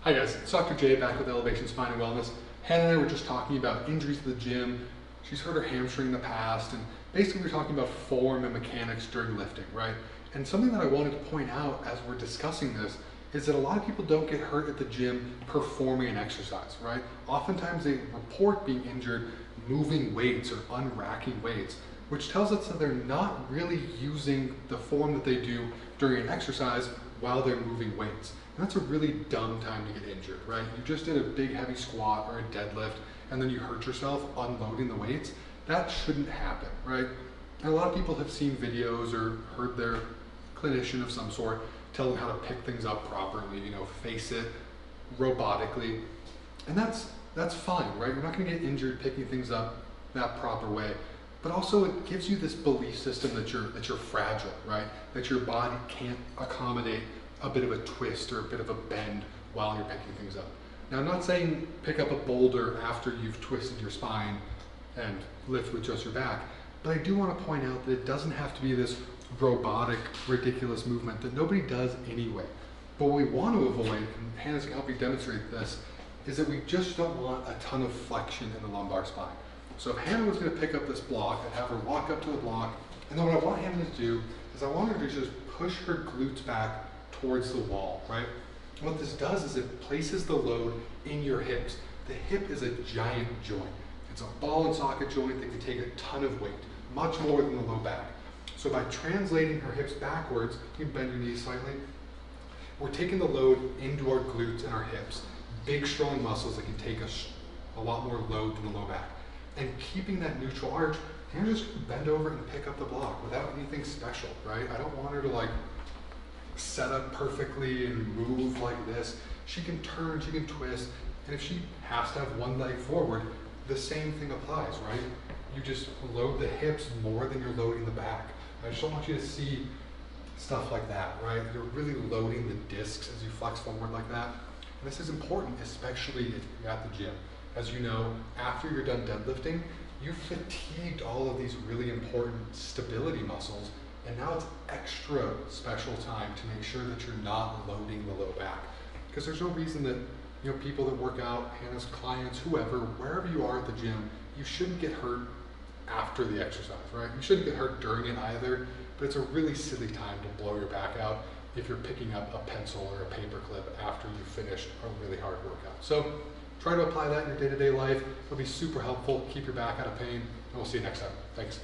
Hi guys, it's Dr. J back with Elevation Spine and Wellness. Hannah and I were just talking about injuries to the gym. She's hurt her hamstring in the past, and basically we're talking about form and mechanics during lifting, right? And something that I wanted to point out as we're discussing this is that a lot of people don't get hurt at the gym performing an exercise, right? Oftentimes they report being injured moving weights or unracking weights, which tells us that they're not really using the form that they do during an exercise while they're moving weights. And that's a really dumb time to get injured, right? You just did a big heavy squat or a deadlift and then you hurt yourself unloading the weights. That shouldn't happen, right? And a lot of people have seen videos or heard their clinician of some sort tell them how to pick things up properly, face it robotically. And that's fine, right? You're not gonna get injured picking things up that proper way. But also it gives you this belief system that you're fragile, right? That your body can't accommodate a bit of a twist or a bit of a bend while you're picking things up. Now I'm not saying pick up a boulder after you've twisted your spine and lift with just your back, but I do want to point out that it doesn't have to be this robotic, ridiculous movement that nobody does anyway. But what we want to avoid, and Hannah's gonna help you demonstrate this, is that we just don't want a ton of flexion in the lumbar spine. So if Hannah was gonna pick up this block, I'd have her walk up to the block, and then what I want Hannah to do is I want her to just push her glutes back towards the wall, right? What this does is it places the load in your hips. The hip is a giant joint. It's a ball and socket joint that can take a ton of weight, much more than the low back. So by translating her hips backwards, you can bend your knees slightly, we're taking the load into our glutes and our hips. Big, strong muscles that can take a lot more load than the low back. And keeping that neutral arch, you're just bend over and pick up the block without anything special, right? I don't want her to set up perfectly and move like this. She can turn, she can twist, and if she has to have one leg forward, the same thing applies, right? You just load the hips more than you're loading the back. I just don't want you to see stuff like that, right? You're really loading the discs as you flex forward like that. And this is important, especially if you're at the gym. As you know, after you're done deadlifting, you've fatigued all of these really important stability muscles, and now it's extra special time to make sure that you're not loading the low back. Because there's no reason that people that work out, Hannah's clients, whoever, wherever you are at the gym, you shouldn't get hurt after the exercise, right? You shouldn't get hurt during it either, but it's a really silly time to blow your back out if you're picking up a pencil or a paper clip after you've finished a really hard workout. So try to apply that in your day-to-day life. It'll be super helpful. Keep your back out of pain, and we'll see you next time. Thanks.